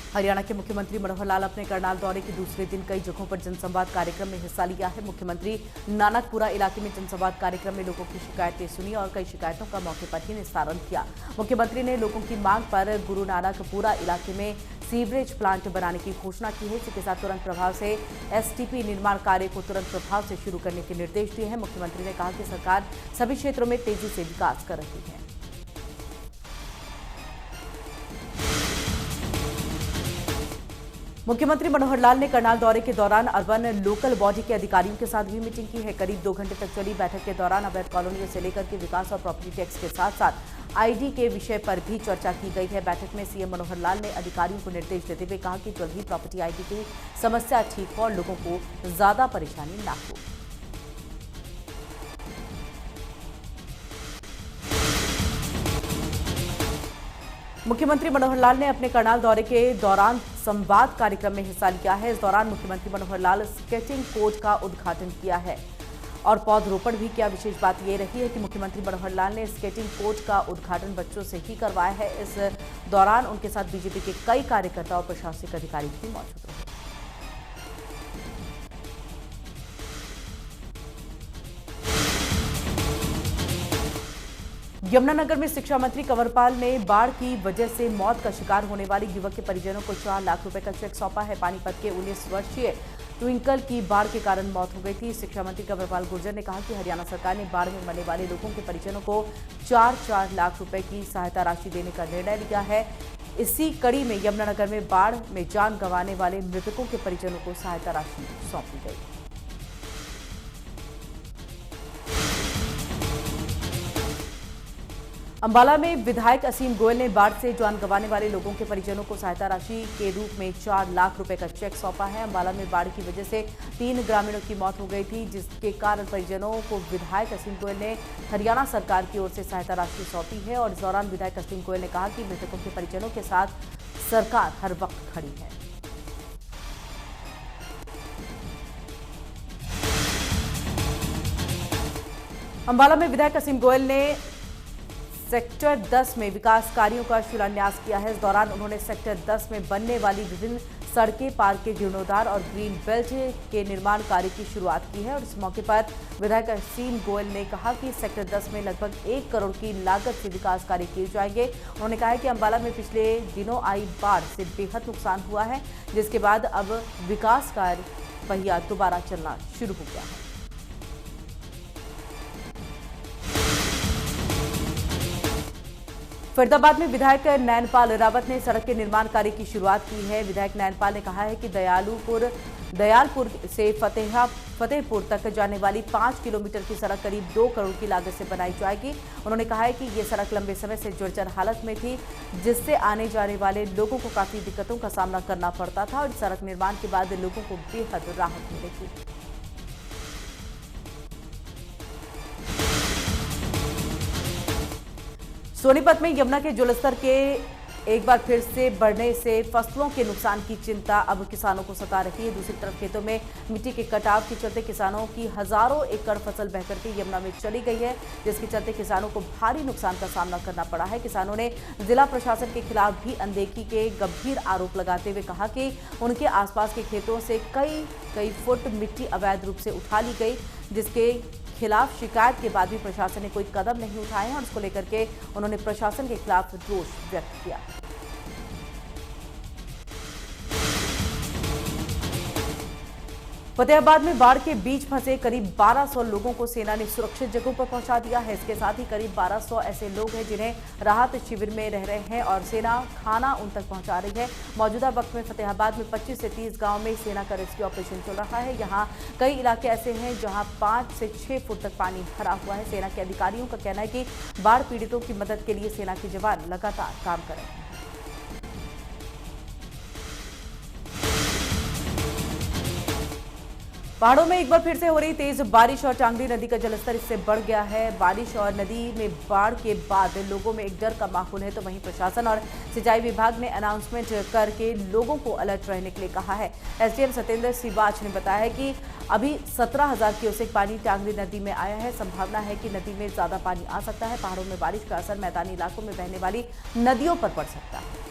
हरियाणा के मुख्यमंत्री मनोहर लाल अपने करनाल दौरे के दूसरे दिन कई जगहों पर जनसंवाद कार्यक्रम में हिस्सा लिया है। मुख्यमंत्री नानकपुरा इलाके में जनसंवाद कार्यक्रम में लोगों की शिकायतें सुनी और कई शिकायतों का मौके पर ही निस्तारण किया। मुख्यमंत्री ने लोगों की मांग पर गुरु नानकपुरा इलाके में सीवरेज प्लांट बनाने की घोषणा की है। इसी के साथ तुरंत प्रभाव से एसटीपी निर्माण कार्य को तुरंत प्रभाव से शुरू करने के निर्देश दिए हैं। मुख्यमंत्री ने कहा कि सरकार सभी क्षेत्रों में तेजी से विकास कर रही है। मुख्यमंत्री मनोहर लाल ने करनाल दौरे के दौरान अर्बन लोकल बॉडी के अधिकारियों के साथ भी मीटिंग की है। करीब 2 घंटे तक चली बैठक के दौरान अवैध कॉलोनियों से लेकर के विकास और प्रॉपर्टी टैक्स के साथ साथ आईडी के विषय पर भी चर्चा की गई है। बैठक में सीएम मनोहर लाल ने अधिकारियों को निर्देश देते हुए कहा कि जल्द ही प्रॉपर्टी आईडी की समस्या ठीक हो और लोगों को ज्यादा परेशानी न हो। मुख्यमंत्री मनोहर लाल ने अपने करनाल दौरे के दौरान संवाद कार्यक्रम में हिस्सा लिया है। इस दौरान मुख्यमंत्री मनोहर लाल स्केटिंग कोर्ट का उद्घाटन किया है और पौधरोपण भी किया। विशेष बात यह रही है कि मुख्यमंत्री मनोहर लाल ने स्केटिंग कोर्ट का उद्घाटन बच्चों से ही करवाया है। इस दौरान उनके साथ बीजेपी के कई कार्यकर्ता और प्रशासनिक अधिकारी भी मौजूद रहे। यमुनानगर में शिक्षा मंत्री कंवरपाल ने बाढ़ की वजह से मौत का शिकार होने वाले युवक के परिजनों को 4 लाख रुपए का चेक सौंपा है। पानीपत के 19 वर्षीय ट्विंकल की बाढ़ के कारण मौत हो गई थी। शिक्षा मंत्री कंवरपाल गुर्जर ने कहा कि हरियाणा सरकार ने बाढ़ में मरने वाले लोगों के परिजनों को 4-4 लाख रुपए की सहायता राशि देने का निर्णय लिया है। इसी कड़ी में यमुनानगर में बाढ़ में जान गंवाने वाले मृतकों के परिजनों को सहायता राशि सौंपी गई। अंबाला में विधायक असीम गोयल ने बाढ़ से जान गंवाने वाले लोगों के परिजनों को सहायता राशि के रूप में 4 लाख रुपए का चेक सौंपा है। अंबाला में बाढ़ की वजह से 3 ग्रामीणों की मौत हो गई थी, जिसके कारण परिजनों को विधायक असीम गोयल ने हरियाणा सरकार की ओर से सहायता राशि सौंपी है। और इस दौरान विधायक असीम गोयल ने कहा कि मृतकों के परिजनों के साथ सरकार हर वक्त खड़ी है। अंबाला में विधायक असीम गोयल ने सेक्टर 10 में विकास कार्यों का शिलान्यास किया है। इस दौरान उन्होंने सेक्टर 10 में बनने वाली विभिन्न सड़कें, पार्क के जीर्णोद्धार और ग्रीन बेल्ट के निर्माण कार्य की शुरुआत की है। और इस मौके पर विधायक असीम गोयल ने कहा कि सेक्टर 10 में लगभग 1 करोड़ की लागत से विकास कार्य किए जाएंगे। उन्होंने कहा है कि अंबाला में पिछले दिनों आई बाढ़ से बेहद नुकसान हुआ है, जिसके बाद अब विकास कार्य पहिया दोबारा चलना शुरू हो गया है। फरीदाबाद में विधायक नैनपाल रावत ने सड़क के निर्माण कार्य की शुरुआत की है। विधायक नैनपाल ने कहा है कि दयालपुर से फतेहपुर तक जाने वाली 5 किलोमीटर की सड़क करीब 2 करोड़ की लागत से बनाई जाएगी। उन्होंने कहा है कि ये सड़क लंबे समय से जर्जर हालत में थी, जिससे आने जाने वाले लोगों को काफी दिक्कतों का सामना करना पड़ता था और सड़क निर्माण के बाद लोगों को बेहद राहत मिलेगी। सोनीपत में यमुना के जलस्तर के एक बार फिर से बढ़ने से फसलों के नुकसान की चिंता अब किसानों को सता रही है। दूसरी तरफ खेतों में मिट्टी के कटाव के चलते किसानों की हजारों एकड़ फसल बहकर के यमुना में चली गई है, जिसके चलते किसानों को भारी नुकसान का सामना करना पड़ा है। किसानों ने जिला प्रशासन के खिलाफ भी अनदेखी के गंभीर आरोप लगाते हुए कहा कि उनके आसपास के खेतों से कई फुट मिट्टी अवैध रूप से उठा ली गई, जिसके खिलाफ शिकायत के बाद भी प्रशासन ने कोई कदम नहीं उठाए हैं और इसको लेकर के उन्होंने प्रशासन के खिलाफ रोष व्यक्त किया। फतेहाबाद में बाढ़ के बीच फंसे करीब 1200 लोगों को सेना ने सुरक्षित जगहों पर पहुंचा दिया है। इसके साथ ही करीब 1200 ऐसे लोग हैं जिन्हें राहत शिविर में रह रहे हैं और सेना खाना उन तक पहुंचा रही है। मौजूदा वक्त में फतेहाबाद में 25 से 30 गांव में सेना का रेस्क्यू ऑपरेशन चल रहा है। यहां कई इलाके ऐसे हैं जहां 5 से 6 फुट तक पानी भरा हुआ है। सेना के अधिकारियों का कहना है कि बाढ़ पीड़ितों की मदद के लिए सेना के जवान लगातार काम कर रहे हैं। पहाड़ों में एक बार फिर से हो रही तेज बारिश और टांगरी नदी का जलस्तर इससे बढ़ गया है। बारिश और नदी में बाढ़ के बाद लोगों में एक डर का माहौल है, तो वहीं प्रशासन और सिंचाई विभाग ने अनाउंसमेंट करके लोगों को अलर्ट रहने के लिए कहा है। एसडीएम सत्येंद्र सिवाच ने बताया है कि अभी 17,000 क्यूसेक पानी टांगरी नदी में आया है। संभावना है कि नदी में ज्यादा पानी आ सकता है। पहाड़ों में बारिश का असर मैदानी इलाकों में बहने वाली नदियों पर पड़ सकता है।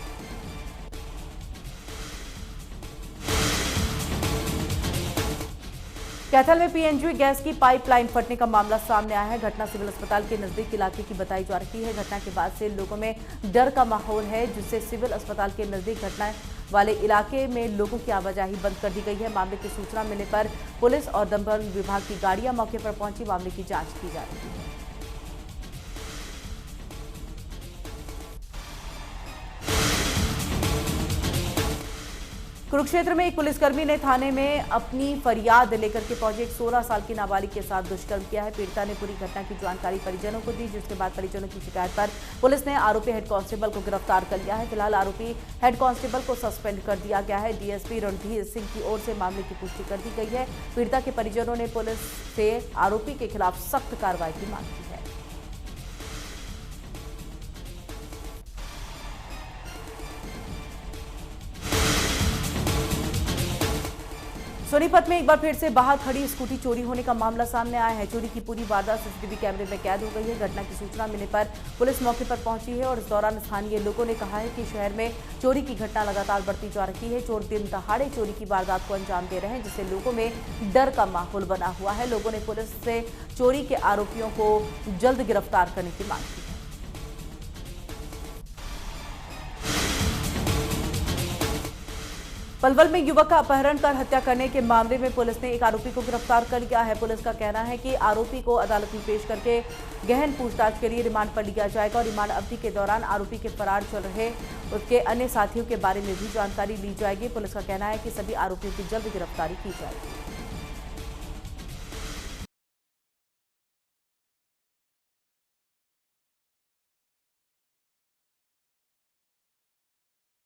कैथल में पीएनजी गैस की पाइपलाइन फटने का मामला सामने आया है। घटना सिविल अस्पताल के नजदीक इलाके की बताई जा रही है। घटना के बाद से लोगों में डर का माहौल है, जिससे सिविल अस्पताल के नजदीक घटना वाले इलाके में लोगों की आवाजाही बंद कर दी गई है। मामले की सूचना मिलने पर पुलिस और दमकल विभाग की गाड़ियां मौके पर पहुंची मामले की जांच की जा रही है। कुरुक्षेत्र में एक पुलिसकर्मी ने थाने में अपनी फरियाद लेकर के पहुंचे एक 16 साल की नाबालिग के साथ दुष्कर्म किया है। पीड़िता ने पूरी घटना की जानकारी परिजनों को दी, जिसके बाद परिजनों की शिकायत पर पुलिस ने आरोपी हेड कांस्टेबल को गिरफ्तार कर लिया है। फिलहाल आरोपी हेड कांस्टेबल को सस्पेंड कर दिया गया है। डीएसपी रणधीर सिंह की ओर से मामले की पुष्टि कर दी गई है। पीड़िता के परिजनों ने पुलिस से आरोपी के खिलाफ सख्त कार्रवाई की मांग की है। सोनीपत में एक बार फिर से बाहर खड़ी स्कूटी चोरी होने का मामला सामने आया है। चोरी की पूरी वारदात सीसीटीवी कैमरे में कैद हो गई है। घटना की सूचना मिलने पर पुलिस मौके पर पहुंची है और इस दौरान स्थानीय लोगों ने कहा है कि शहर में चोरी की घटना लगातार बढ़ती जा रही है। चोर दिन दहाड़े चोरी की वारदात को अंजाम दे रहे हैं, जिससे लोगों में डर का माहौल बना हुआ है। लोगों ने पुलिस से चोरी के आरोपियों को जल्द गिरफ्तार करने की मांग की है। पलवल में युवक का अपहरण कर हत्या करने के मामले में पुलिस ने एक आरोपी को गिरफ्तार कर लिया है। पुलिस का कहना है कि आरोपी को अदालत में पेश करके गहन पूछताछ के लिए रिमांड पर लिया जाएगा और रिमांड अवधि के दौरान आरोपी के फरार चल रहे उसके अन्य साथियों के बारे में भी जानकारी ली जाएगी। पुलिस का कहना है कि सभी आरोपियों की जल्द गिरफ्तारी की जाएगी।